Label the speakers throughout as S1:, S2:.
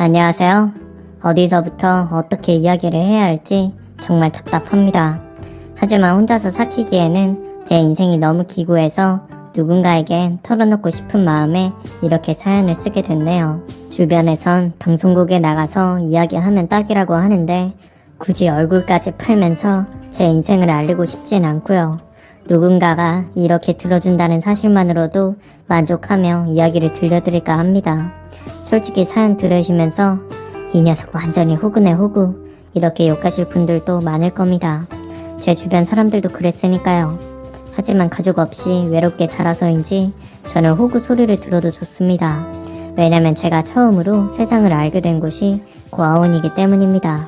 S1: 안녕하세요. 어디서부터 어떻게 이야기를 해야 할지 정말 답답합니다. 하지만 혼자서 삭히기에는 제 인생이 너무 기구해서 누군가에게 털어놓고 싶은 마음에 이렇게 사연을 쓰게 됐네요. 주변에선 방송국에 나가서 이야기하면 딱이라고 하는데 굳이 얼굴까지 팔면서 제 인생을 알리고 싶진 않고요. 누군가가 이렇게 들어준다는 사실만으로도 만족하며 이야기를 들려드릴까 합니다. 솔직히 사연 들으시면서 이 녀석 완전히 호구네 호구 이렇게 욕하실 분들도 많을 겁니다. 제 주변 사람들도 그랬으니까요. 하지만 가족 없이 외롭게 자라서인지 저는 호구 소리를 들어도 좋습니다. 왜냐면 제가 처음으로 세상을 알게 된 곳이 고아원이기 때문입니다.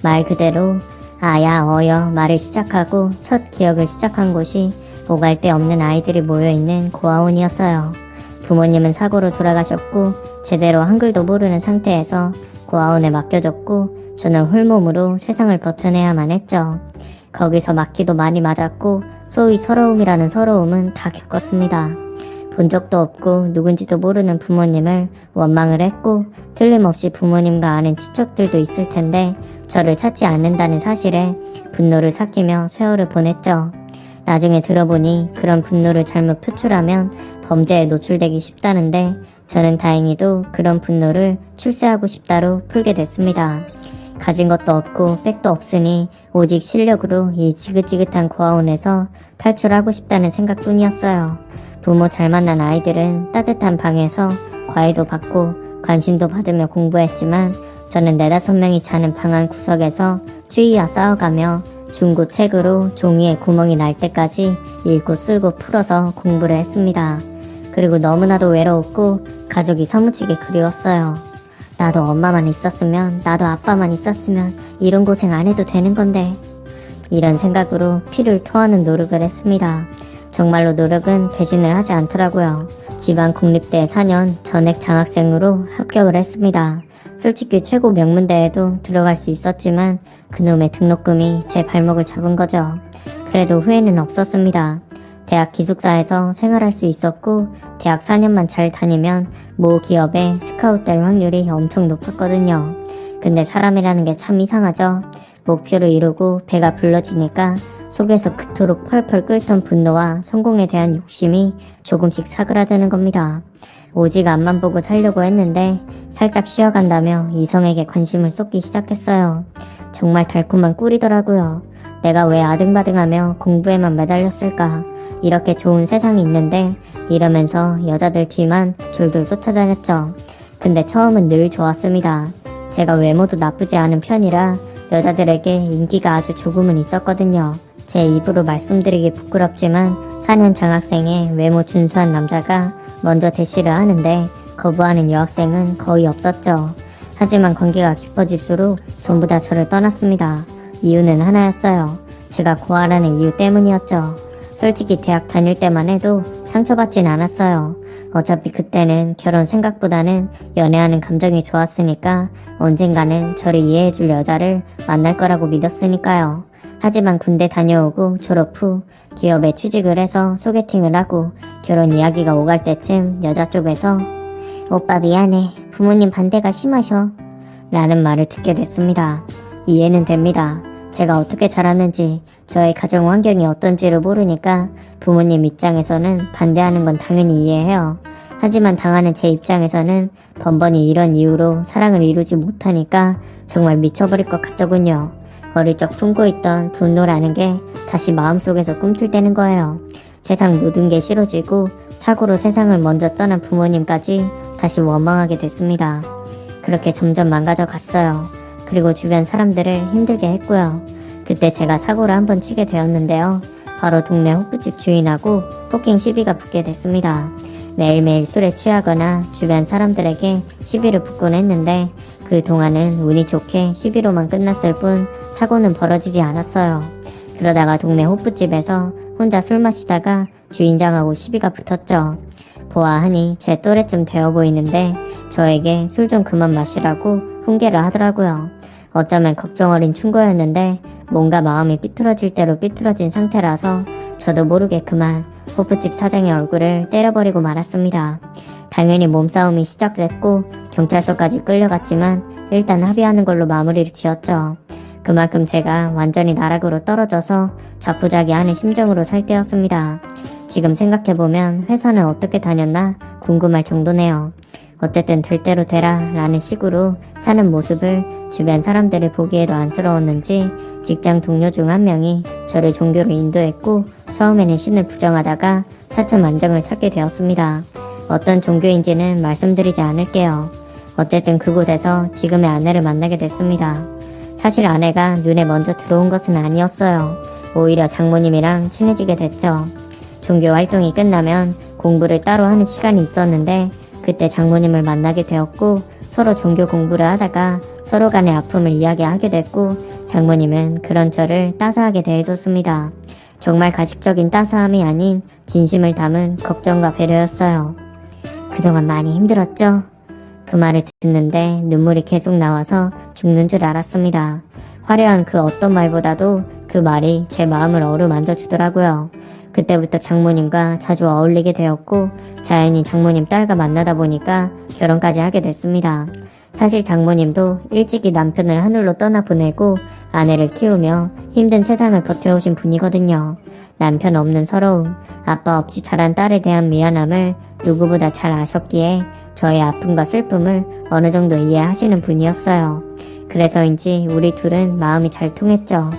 S1: 말 그대로 아야 어여 말을 시작하고 첫 기억을 시작한 곳이 오갈 데 없는 아이들이 모여있는 고아원이었어요. 부모님은 사고로 돌아가셨고 제대로 한글도 모르는 상태에서 고아원에 맡겨졌고 저는 홀몸으로 세상을 버텨내야만 했죠. 거기서 맞기도 많이 맞았고 소위 서러움이라는 서러움은 다 겪었습니다. 본 적도 없고 누군지도 모르는 부모님을 원망을 했고 틀림없이 부모님과 아는 친척들도 있을 텐데 저를 찾지 않는다는 사실에 분노를 삭히며 세월을 보냈죠. 나중에 들어보니 그런 분노를 잘못 표출하면 범죄에 노출되기 쉽다는데 저는 다행히도 그런 분노를 출세하고 싶다로 풀게 됐습니다. 가진 것도 없고 백도 없으니 오직 실력으로 이 지긋지긋한 고아원에서 탈출하고 싶다는 생각뿐이었어요. 부모 잘 만난 아이들은 따뜻한 방에서 과외도 받고 관심도 받으며 공부했지만 저는 4-5명이 자는 방 안 구석에서 추위와 싸워가며 중고 책으로 종이에 구멍이 날 때까지 읽고 쓰고 풀어서 공부를 했습니다. 그리고 너무나도 외로웠고 가족이 사무치게 그리웠어요. 나도 엄마만 있었으면, 나도 아빠만 있었으면 이런 고생 안 해도 되는 건데 이런 생각으로 피를 토하는 노력을 했습니다. 정말로 노력은 배신을 하지 않더라고요. 지방 국립대 4년 전액 장학생으로 합격을 했습니다. 솔직히 최고 명문대에도 들어갈 수 있었지만 그놈의 등록금이 제 발목을 잡은 거죠. 그래도 후회는 없었습니다. 대학 기숙사에서 생활할 수 있었고 대학 4년만 잘 다니면 모 기업에 스카웃 될 확률이 엄청 높았거든요. 근데 사람이라는 게 참 이상하죠. 목표를 이루고 배가 불러지니까 속에서 그토록 펄펄 끓던 분노와 성공에 대한 욕심이 조금씩 사그라드는 겁니다. 오직 앞만 보고 살려고 했는데 살짝 쉬어간다며 이성에게 관심을 쏟기 시작했어요. 정말 달콤한 꿀이더라고요. 내가 왜 아등바등하며 공부에만 매달렸을까. 이렇게 좋은 세상이 있는데 이러면서 여자들 뒤만 졸졸 쫓아다녔죠. 근데 처음은 늘 좋았습니다. 제가 외모도 나쁘지 않은 편이라 여자들에게 인기가 아주 조금은 있었거든요. 제 입으로 말씀드리기 부끄럽지만 4년 장학생의 외모 준수한 남자가 먼저 대시를 하는데 거부하는 여학생은 거의 없었죠. 하지만 관계가 깊어질수록 전부 다 저를 떠났습니다. 이유는 하나였어요. 제가 고아라는 이유 때문이었죠. 솔직히 대학 다닐 때만 해도 상처받진 않았어요. 어차피 그때는 결혼 생각보다는 연애하는 감정이 좋았으니까 언젠가는 저를 이해해줄 여자를 만날 거라고 믿었으니까요. 하지만 군대 다녀오고 졸업 후 기업에 취직을 해서 소개팅을 하고 결혼 이야기가 오갈 때쯤 여자 쪽에서 오빠 미안해. 부모님 반대가 심하셔. 라는 말을 듣게 됐습니다. 이해는 됩니다. 제가 어떻게 자랐는지 저의 가정 환경이 어떤지를 모르니까 부모님 입장에서는 반대하는 건 당연히 이해해요. 하지만 당하는 제 입장에서는 번번이 이런 이유로 사랑을 이루지 못하니까 정말 미쳐버릴 것 같더군요. 어릴 적 품고 있던 분노라는 게 다시 마음속에서 꿈틀대는 거예요. 세상 모든 게 싫어지고 사고로 세상을 먼저 떠난 부모님까지 다시 원망하게 됐습니다. 그렇게 점점 망가져 갔어요. 그리고 주변 사람들을 힘들게 했고요. 그때 제가 사고를 한번 치게 되었는데요. 바로 동네 호프집 주인하고 폭행 시비가 붙게 됐습니다. 매일매일 술에 취하거나 주변 사람들에게 시비를 붙곤 했는데 그동안은 운이 좋게 시비로만 끝났을 뿐 사고는 벌어지지 않았어요. 그러다가 동네 호프집에서 혼자 술 마시다가 주인장하고 시비가 붙었죠. 보아하니 제 또래쯤 되어 보이는데 저에게 술 좀 그만 마시라고 훈계를 하더라고요. 어쩌면 걱정 어린 충고였는데 뭔가 마음이 삐뚤어질 대로 삐뚤어진 상태라서 저도 모르게 그만 호프집 사장의 얼굴을 때려버리고 말았습니다. 당연히 몸싸움이 시작됐고 경찰서까지 끌려갔지만 일단 합의하는 걸로 마무리를 지었죠. 그만큼 제가 완전히 나락으로 떨어져서 자포자기하는 심정으로 살 때였습니다. 지금 생각해보면 회사는 어떻게 다녔나 궁금할 정도네요. 어쨌든 될 대로 되라 라는 식으로 사는 모습을 주변 사람들이 보기에도 안쓰러웠는지 직장 동료 중 한 명이 저를 종교로 인도했고 처음에는 신을 부정하다가 차츰 안정을 찾게 되었습니다. 어떤 종교인지는 말씀드리지 않을게요. 어쨌든 그곳에서 지금의 아내를 만나게 됐습니다. 사실 아내가 눈에 먼저 들어온 것은 아니었어요. 오히려 장모님이랑 친해지게 됐죠. 종교 활동이 끝나면 공부를 따로 하는 시간이 있었는데 그때 장모님을 만나게 되었고 서로 종교 공부를 하다가 서로 간의 아픔을 이야기하게 됐고 장모님은 그런 저를 따스하게 대해줬습니다. 정말 가식적인 따스함이 아닌 진심을 담은 걱정과 배려였어요. 그동안 많이 힘들었죠? 그 말을 듣는데 눈물이 계속 나와서 죽는 줄 알았습니다. 화려한 그 어떤 말보다도 그 말이 제 마음을 어루만져 주더라고요. 그때부터 장모님과 자주 어울리게 되었고 자연히 장모님 딸과 만나다 보니까 결혼까지 하게 됐습니다. 사실 장모님도 일찍이 남편을 하늘로 떠나보내고 아내를 키우며 힘든 세상을 버텨오신 분이거든요. 남편 없는 서러움, 아빠 없이 자란 딸에 대한 미안함을 누구보다 잘 아셨기에 저의 아픔과 슬픔을 어느 정도 이해하시는 분이었어요. 그래서인지 우리 둘은 마음이 잘 통했죠.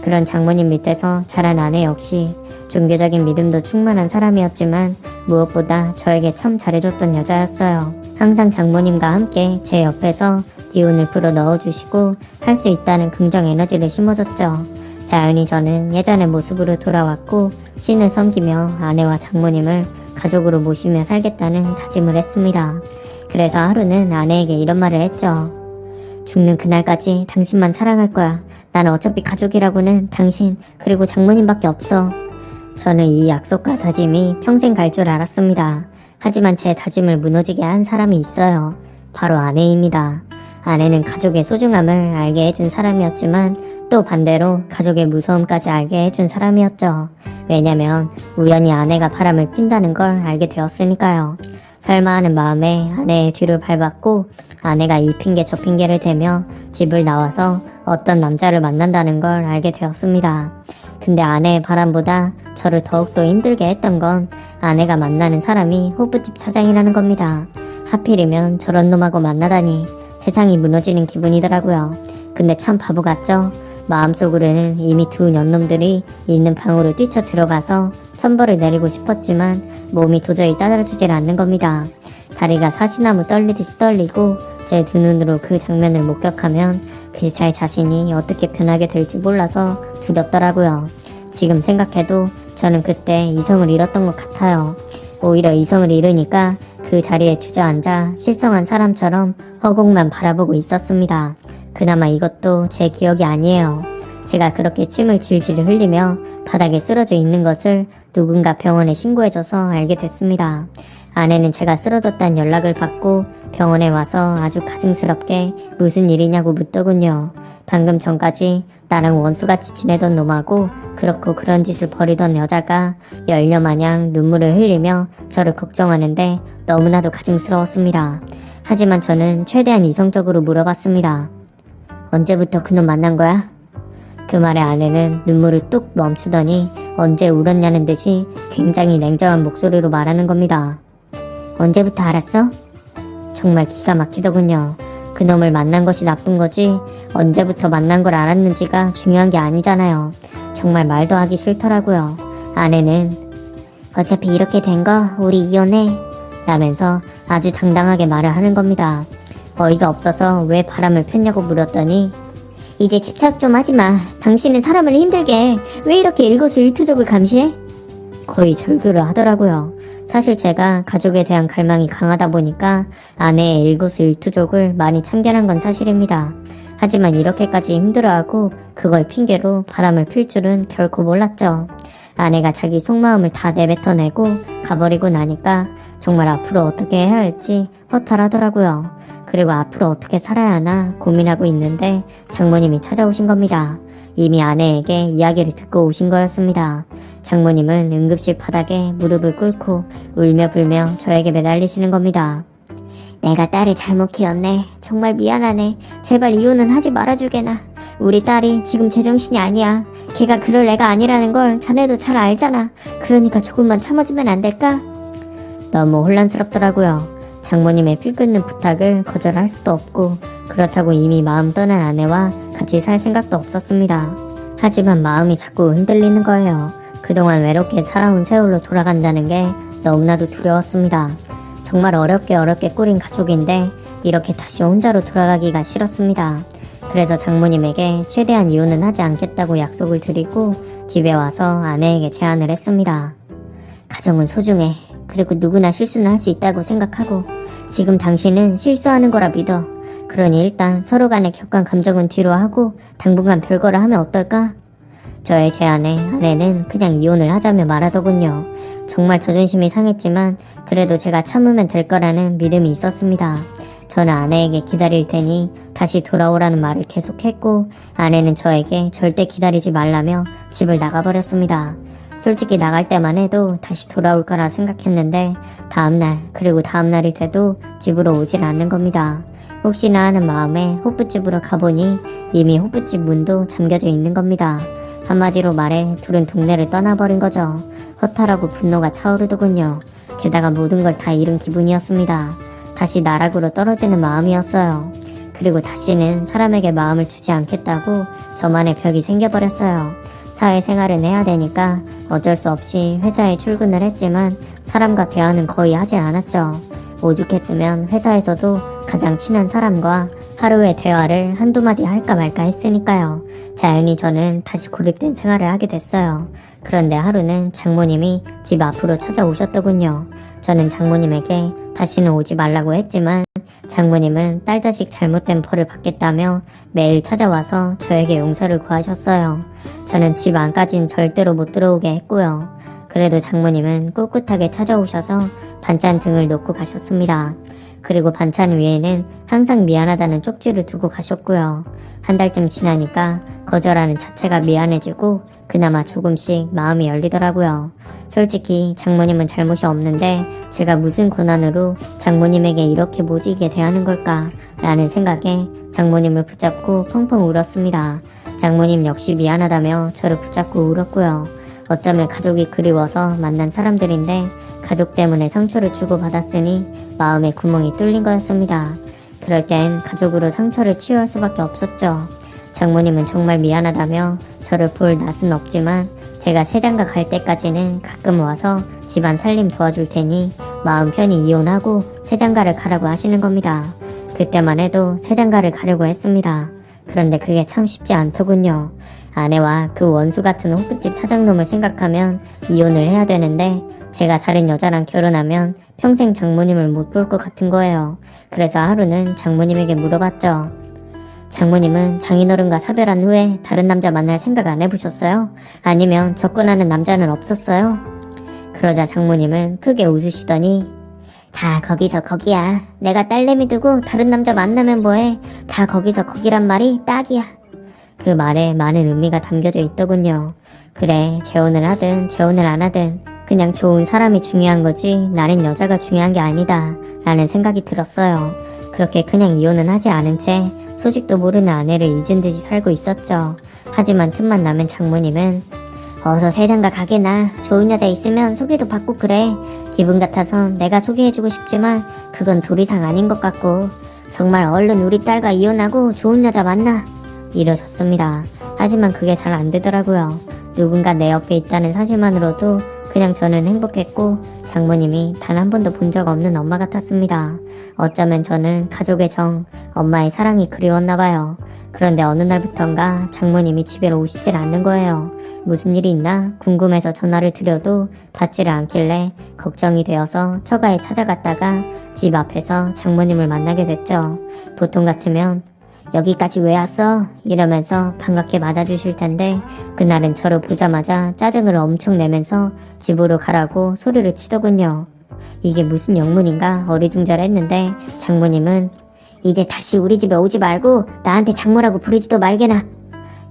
S1: 그런 장모님 밑에서 자란 아내 역시 종교적인 믿음도 충만한 사람이었지만 무엇보다 저에게 참 잘해줬던 여자였어요. 항상 장모님과 함께 제 옆에서 기운을 불어 넣어주시고 할 수 있다는 긍정 에너지를 심어줬죠. 자연히 저는 예전의 모습으로 돌아왔고 신을 섬기며 아내와 장모님을 가족으로 모시며 살겠다는 다짐을 했습니다. 그래서 하루는 아내에게 이런 말을 했죠. 죽는 그날까지 당신만 사랑할 거야. 나는 어차피 가족이라고는 당신 그리고 장모님밖에 없어. 저는 이 약속과 다짐이 평생 갈 줄 알았습니다. 하지만 제 다짐을 무너지게 한 사람이 있어요. 바로 아내입니다. 아내는 가족의 소중함을 알게 해준 사람이었지만 또 반대로 가족의 무서움까지 알게 해준 사람이었죠. 왜냐면 우연히 아내가 바람을 핀다는 걸 알게 되었으니까요. 설마 하는 마음에 아내의 뒤를 밟았고 아내가 이 핑계 저 핑계를 대며 집을 나와서 어떤 남자를 만난다는 걸 알게 되었습니다. 근데 아내의 바람보다 저를 더욱더 힘들게 했던 건 아내가 만나는 사람이 호프집 사장이라는 겁니다. 하필이면 저런 놈하고 만나다니 세상이 무너지는 기분이더라고요. 근데 참 바보 같죠? 마음속으로는 이미 두 년놈들이 있는 방으로 뛰쳐 들어가서 천벌을 내리고 싶었지만 몸이 도저히 따라주질 않는 겁니다. 다리가 사시나무 떨리듯이 떨리고 제 두 눈으로 그 장면을 목격하면 그 제 자신이 어떻게 변하게 될지 몰라서 두렵더라고요. 지금 생각해도 저는 그때 이성을 잃었던 것 같아요. 오히려 이성을 잃으니까 그 자리에 주저앉아 실성한 사람처럼 허공만 바라보고 있었습니다. 그나마 이것도 제 기억이 아니에요. 제가 그렇게 침을 질질 흘리며 바닥에 쓰러져 있는 것을 누군가 병원에 신고해줘서 알게 됐습니다. 아내는 제가 쓰러졌다는 연락을 받고 병원에 와서 아주 가증스럽게 무슨 일이냐고 묻더군요. 방금 전까지 나랑 원수같이 지내던 놈하고 그렇고 그런 짓을 벌이던 여자가 열녀마냥 눈물을 흘리며 저를 걱정하는데 너무나도 가증스러웠습니다. 하지만 저는 최대한 이성적으로 물어봤습니다. 언제부터 그놈 만난 거야? 그 말에 아내는 눈물을 뚝 멈추더니 언제 울었냐는 듯이 굉장히 냉정한 목소리로 말하는 겁니다. 언제부터 알았어? 정말 기가 막히더군요. 그놈을 만난 것이 나쁜 거지 언제부터 만난 걸 알았는지가 중요한 게 아니잖아요. 정말 말도 하기 싫더라고요. 아내는 어차피 이렇게 된 거 우리 이혼해 라면서 아주 당당하게 말을 하는 겁니다. 어이가 없어서 왜 바람을 폈냐고 물었더니 이제 집착 좀 하지마. 당신은 사람을 힘들게 왜 이렇게 일거수일투족을 감시해? 거의 절규를 하더라고요. 사실 제가 가족에 대한 갈망이 강하다 보니까 아내의 일거수일투족을 많이 참견한 건 사실입니다. 하지만 이렇게까지 힘들어하고 그걸 핑계로 바람을 필 줄은 결코 몰랐죠. 아내가 자기 속마음을 다 내뱉어내고 가버리고 나니까 정말 앞으로 어떻게 해야 할지 허탈하더라고요. 그리고 앞으로 어떻게 살아야 하나 고민하고 있는데 장모님이 찾아오신 겁니다. 이미 아내에게 이야기를 듣고 오신 거였습니다. 장모님은 응급실 바닥에 무릎을 꿇고 울며 불며 저에게 매달리시는 겁니다. 내가 딸을 잘못 키웠네. 정말 미안하네. 제발 이혼은 하지 말아주게나. 우리 딸이 지금 제정신이 아니야. 걔가 그럴 애가 아니라는 걸 자네도 잘 알잖아. 그러니까 조금만 참아주면 안 될까? 너무 혼란스럽더라고요. 장모님의 피 끓는 부탁을 거절할 수도 없고 그렇다고 이미 마음 떠난 아내와 같이 살 생각도 없었습니다. 하지만 마음이 자꾸 흔들리는 거예요. 그동안 외롭게 살아온 세월로 돌아간다는 게 너무나도 두려웠습니다. 정말 어렵게 꾸린 가족인데 이렇게 다시 혼자로 돌아가기가 싫었습니다. 그래서 장모님에게 최대한 이혼은 하지 않겠다고 약속을 드리고 집에 와서 아내에게 제안을 했습니다. 가정은 소중해. 그리고 누구나 실수는 할 수 있다고 생각하고 지금 당신은 실수하는 거라 믿어. 그러니 일단 서로 간의 격한 감정은 뒤로 하고 당분간 별거를 하면 어떨까? 저의 제안에 아내는 그냥 이혼을 하자며 말하더군요. 정말 자존심이 상했지만 그래도 제가 참으면 될 거라는 믿음이 있었습니다. 저는 아내에게 기다릴 테니 다시 돌아오라는 말을 계속했고 아내는 저에게 절대 기다리지 말라며 집을 나가버렸습니다. 솔직히 나갈 때만 해도 다시 돌아올 거라 생각했는데 다음날 그리고 다음날이 돼도 집으로 오질 않는 겁니다. 혹시나 하는 마음에 호프집으로 가보니 이미 호프집 문도 잠겨져 있는 겁니다. 한마디로 말해 둘은 동네를 떠나버린 거죠. 허탈하고 분노가 차오르더군요. 게다가 모든 걸 다 잃은 기분이었습니다. 다시 나락으로 떨어지는 마음이었어요. 그리고 다시는 사람에게 마음을 주지 않겠다고 저만의 벽이 생겨버렸어요. 사회생활은 해야 되니까 어쩔 수 없이 회사에 출근을 했지만 사람과 대화는 거의 하지 않았죠. 오죽했으면 회사에서도 가장 친한 사람과 하루의 대화를 한두 마디 할까 말까 했으니까요. 자연히 저는 다시 고립된 생활을 하게 됐어요. 그런데 하루는 장모님이 집 앞으로 찾아오셨더군요. 저는 장모님에게 다시는 오지 말라고 했지만 장모님은 딸 자식 잘못된 벌을 받겠다며 매일 찾아와서 저에게 용서를 구하셨어요. 저는 집 안까진 절대로 못 들어오게 했고요. 그래도 장모님은 꿋꿋하게 찾아오셔서 반찬 등을 놓고 가셨습니다. 그리고 반찬 위에는 항상 미안하다는 쪽지를 두고 가셨고요. 한 달쯤 지나니까 거절하는 자체가 미안해지고 그나마 조금씩 마음이 열리더라고요. 솔직히 장모님은 잘못이 없는데 제가 무슨 권한으로 장모님에게 이렇게 모지게 대하는 걸까 라는 생각에 장모님을 붙잡고 펑펑 울었습니다. 장모님 역시 미안하다며 저를 붙잡고 울었고요. 어쩌면 가족이 그리워서 만난 사람들인데 가족 때문에 상처를 주고받았으니 마음에 구멍이 뚫린 거였습니다. 그럴 땐 가족으로 상처를 치유할 수밖에 없었죠. 장모님은 정말 미안하다며 저를 볼 낯은 없지만 제가 새장가 갈 때까지는 가끔 와서 집안 살림 도와줄 테니 마음 편히 이혼하고 새장가를 가라고 하시는 겁니다. 그때만 해도 새장가를 가려고 했습니다. 그런데 그게 참 쉽지 않더군요. 아내와 그 원수 같은 호프집 사장놈을 생각하면 이혼을 해야 되는데 제가 다른 여자랑 결혼하면 평생 장모님을 못 볼 것 같은 거예요. 그래서 하루는 장모님에게 물어봤죠. 장모님은 장인어른과 사별한 후에 다른 남자 만날 생각 안 해보셨어요? 아니면 접근하는 남자는 없었어요? 그러자 장모님은 크게 웃으시더니 다 거기서 거기야. 내가 딸내미 두고 다른 남자 만나면 뭐해. 다 거기서 거기란 말이 딱이야. 그 말에 많은 의미가 담겨져 있더군요. 그래, 재혼을 하든 재혼을 안 하든 그냥 좋은 사람이 중요한 거지 나는 여자가 중요한 게 아니다 라는 생각이 들었어요. 그렇게 그냥 이혼은 하지 않은 채 소식도 모르는 아내를 잊은 듯이 살고 있었죠. 하지만 틈만 나면 장모님은 어서 새장가 가게나 좋은 여자 있으면 소개도 받고 그래. 기분 같아서 내가 소개해주고 싶지만 그건 도리상 아닌 것 같고 정말 얼른 우리 딸과 이혼하고 좋은 여자 만나 이러셨습니다. 하지만 그게 잘 안 되더라고요. 누군가 내 옆에 있다는 사실만으로도 그냥 저는 행복했고 장모님이 단 한 번도 본 적 없는 엄마 같았습니다. 어쩌면 저는 가족의 정, 엄마의 사랑이 그리웠나봐요. 그런데 어느 날부턴가 장모님이 집에로 오시질 않는 거예요. 무슨 일이 있나 궁금해서 전화를 드려도 받지를 않길래 걱정이 되어서 처가에 찾아갔다가 집 앞에서 장모님을 만나게 됐죠. 보통 같으면 여기까지 왜 왔어? 이러면서 반갑게 맞아주실 텐데 그날은 저를 보자마자 짜증을 엄청 내면서 집으로 가라고 소리를 치더군요. 이게 무슨 영문인가 어리둥절했는데 장모님은 이제 다시 우리 집에 오지 말고 나한테 장모라고 부르지도 말게나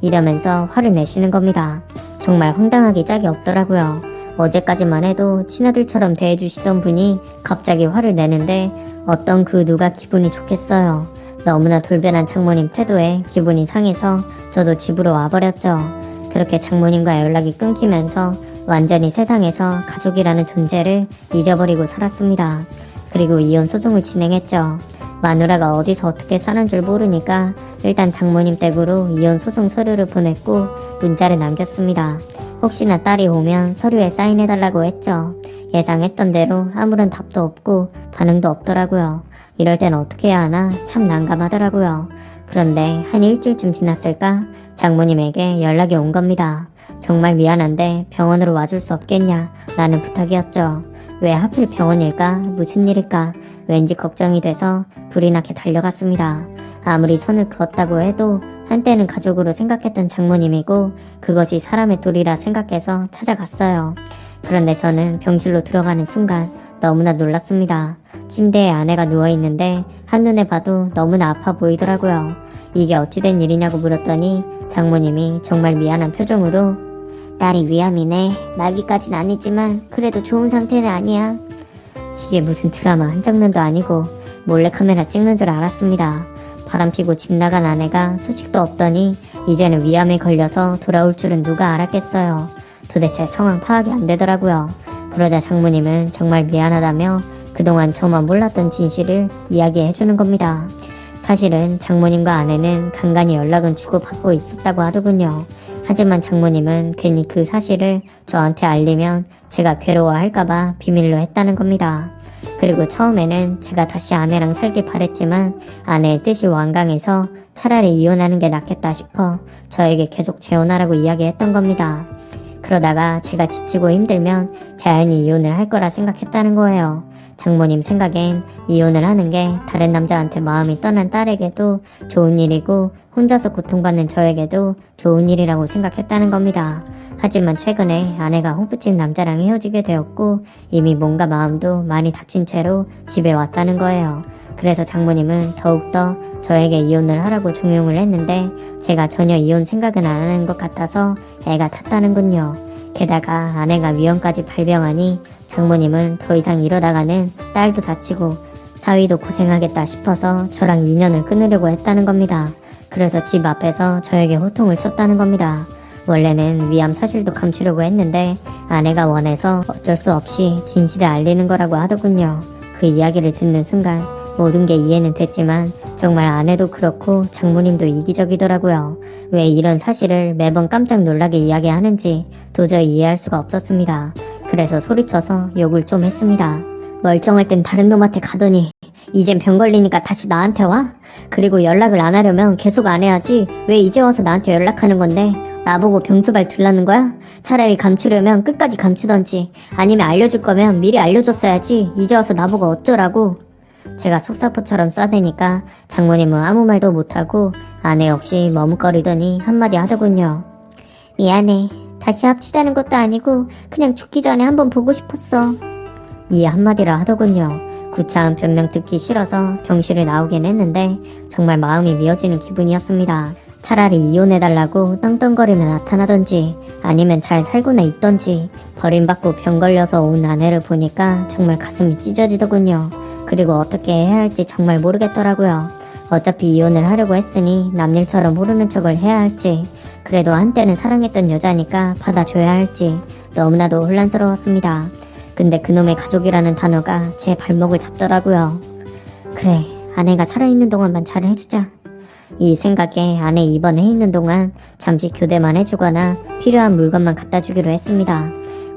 S1: 이러면서 화를 내시는 겁니다. 정말 황당하기 짝이 없더라고요. 어제까지만 해도 친아들처럼 대해주시던 분이 갑자기 화를 내는데 어떤 그 누가 기분이 좋겠어요. 너무나 돌변한 장모님 태도에 기분이 상해서 저도 집으로 와버렸죠. 그렇게 장모님과 연락이 끊기면서 완전히 세상에서 가족이라는 존재를 잊어버리고 살았습니다. 그리고 이혼 소송을 진행했죠. 마누라가 어디서 어떻게 사는 줄 모르니까 일단 장모님 댁으로 이혼 소송 서류를 보냈고 문자를 남겼습니다. 혹시나 딸이 오면 서류에 사인해달라고 했죠. 예상했던 대로 아무런 답도 없고 반응도 없더라고요. 이럴 땐 어떻게 해야 하나 참 난감하더라고요. 그런데 한 일주일쯤 지났을까 장모님에게 연락이 온 겁니다. 정말 미안한데 병원으로 와줄 수 없겠냐 라는 부탁이었죠. 왜 하필 병원일까? 무슨 일일까? 왠지 걱정이 돼서 불이 나게 달려갔습니다. 아무리 선을 그었다고 해도 한때는 가족으로 생각했던 장모님이고 그것이 사람의 도리라 생각해서 찾아갔어요. 그런데 저는 병실로 들어가는 순간 너무나 놀랐습니다. 침대에 아내가 누워있는데 한눈에 봐도 너무나 아파 보이더라고요. 이게 어찌된 일이냐고 물었더니 장모님이 정말 미안한 표정으로 딸이 위암이네. 말기까진 아니지만 그래도 좋은 상태는 아니야. 이게 무슨 드라마 한 장면도 아니고 몰래카메라 찍는 줄 알았습니다. 바람피고 집 나간 아내가 소식도 없더니 이제는 위암에 걸려서 돌아올 줄은 누가 알았겠어요. 도대체 상황 파악이 안 되더라고요. 그러자 장모님은 정말 미안하다며 그동안 저만 몰랐던 진실을 이야기해주는 겁니다. 사실은 장모님과 아내는 간간히 연락은 주고받고 있었다고 하더군요. 하지만 장모님은 괜히 그 사실을 저한테 알리면 제가 괴로워할까봐 비밀로 했다는 겁니다. 그리고 처음에는 제가 다시 아내랑 살길 바랬지만 아내의 뜻이 완강해서 차라리 이혼하는 게 낫겠다 싶어 저에게 계속 재혼하라고 이야기했던 겁니다. 그러다가 제가 지치고 힘들면 자연히 이혼을 할 거라 생각했다는 거예요. 장모님 생각엔 이혼을 하는 게 다른 남자한테 마음이 떠난 딸에게도 좋은 일이고 혼자서 고통받는 저에게도 좋은 일이라고 생각했다는 겁니다. 하지만 최근에 아내가 호프집 남자랑 헤어지게 되었고 이미 몸과 마음도 많이 다친 채로 집에 왔다는 거예요. 그래서 장모님은 더욱더 저에게 이혼을 하라고 종용을 했는데 제가 전혀 이혼 생각은 안 하는 것 같아서 애가 탔다는군요. 게다가 아내가 위험까지 발병하니 장모님은 더 이상 이러다가는 딸도 다치고 사위도 고생하겠다 싶어서 저랑 인연을 끊으려고 했다는 겁니다. 그래서 집 앞에서 저에게 호통을 쳤다는 겁니다. 원래는 위암 사실도 감추려고 했는데 아내가 원해서 어쩔 수 없이 진실을 알리는 거라고 하더군요. 그 이야기를 듣는 순간 모든 게 이해는 됐지만 정말 아내도 그렇고 장모님도 이기적이더라고요. 왜 이런 사실을 매번 깜짝 놀라게 이야기하는지 도저히 이해할 수가 없었습니다. 그래서 소리쳐서 욕을 좀 했습니다. 멀쩡할 땐 다른 놈한테 가더니 이젠 병 걸리니까 다시 나한테 와? 그리고 연락을 안 하려면 계속 안 해야지 왜 이제 와서 나한테 연락하는 건데 나보고 병수발 들라는 거야? 차라리 감추려면 끝까지 감추던지 아니면 알려줄 거면 미리 알려줬어야지 이제 와서 나보고 어쩌라고. 제가 속사포처럼 싸대니까 장모님은 아무 말도 못하고 아내 역시 머뭇거리더니 한마디 하더군요. 미안해. 다시 합치자는 것도 아니고 그냥 죽기 전에 한번 보고 싶었어. 이 한마디라 하더군요. 구차한 변명 듣기 싫어서 병실을 나오긴 했는데 정말 마음이 미어지는 기분이었습니다. 차라리 이혼해달라고 떵떵거리며 나타나던지 아니면 잘 살고나 있던지 버림받고 병 걸려서 온 아내를 보니까 정말 가슴이 찢어지더군요. 그리고 어떻게 해야 할지 정말 모르겠더라고요. 어차피 이혼을 하려고 했으니 남일처럼 모르는 척을 해야 할지 그래도 한때는 사랑했던 여자니까 받아줘야 할지 너무나도 혼란스러웠습니다. 근데 그놈의 가족이라는 단어가 제 발목을 잡더라고요. 그래, 아내가 살아있는 동안만 잘 해주자. 이 생각에 아내 입원해 있는 동안 잠시 교대만 해주거나 필요한 물건만 갖다 주기로 했습니다.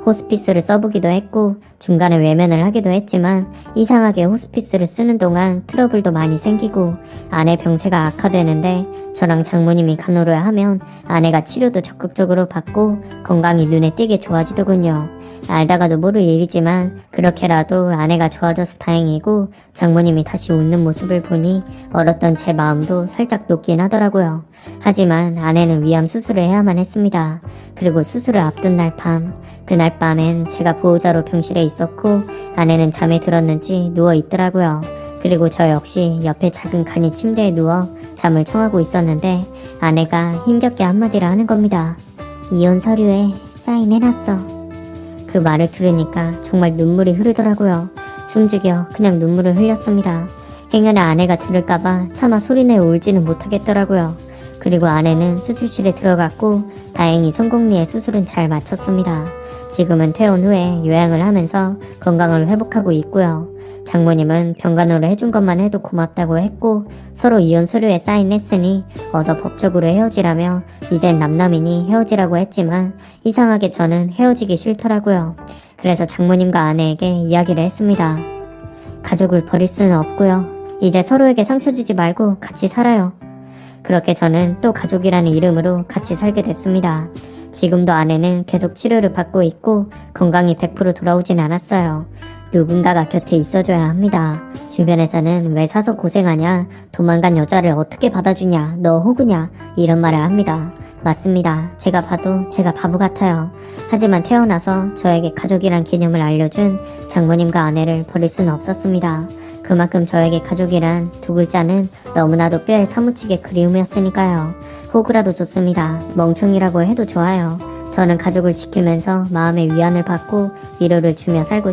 S1: 호스피스를 써보기도 했고 중간에 외면을 하기도 했지만 이상하게 호스피스를 쓰는 동안 트러블도 많이 생기고 아내 병세가 악화되는데 저랑 장모님이 간호를 하면 아내가 치료도 적극적으로 받고 건강이 눈에 띄게 좋아지더군요. 알다가도 모를 일이지만 그렇게라도 아내가 좋아져서 다행이고 장모님이 다시 웃는 모습을 보니 얼었던 제 마음도 살짝 녹긴 하더라고요. 하지만 아내는 위암 수술을 해야만 했습니다. 그리고 수술을 앞둔 그날 밤엔 제가 보호자로 병실에 있었고 아내는 잠에 들었는지 누워 있더라고요. 그리고 저 역시 옆에 작은 간이 침대에 누워 잠을 청하고 있었는데 아내가 힘겹게 한마디를 하는 겁니다. 이혼 서류에 사인해놨어. 그 말을 들으니까 정말 눈물이 흐르더라고요. 숨죽여 그냥 눈물을 흘렸습니다. 행여나 아내가 들을까봐 차마 소리내어 울지는 못하겠더라고요. 그리고 아내는 수술실에 들어갔고 다행히 성공리에 수술은 잘 마쳤습니다. 지금은 퇴원 후에 요양을 하면서 건강을 회복하고 있고요. 장모님은 병간호를 해준 것만 해도 고맙다고 했고 서로 이혼 서류에 사인했으니 어서 법적으로 헤어지라며 이젠 남남이니 헤어지라고 했지만 이상하게 저는 헤어지기 싫더라고요. 그래서 장모님과 아내에게 이야기를 했습니다. 가족을 버릴 수는 없고요. 이제 서로에게 상처 주지 말고 같이 살아요. 그렇게 저는 또 가족이라는 이름으로 같이 살게 됐습니다. 지금도 아내는 계속 치료를 받고 있고 건강이 100% 돌아오진 않았어요. 누군가가 곁에 있어줘야 합니다. 주변에서는 왜 사서 고생하냐, 도망간 여자를 어떻게 받아주냐, 너 호구냐 이런 말을 합니다. 맞습니다. 제가 봐도 제가 바보 같아요. 하지만 태어나서 저에게 가족이란 개념을 알려준 장모님과 아내를 버릴 수는 없었습니다. 그만큼 저에게 가족이란 두 글자는 너무나도 뼈에 사무치게 그리움이었으니까요. 호구라도 좋습니다. 멍청이라고 해도 좋아요. 저는 가족을 지키면서 마음의 위안을 받고 위로를 주며 살고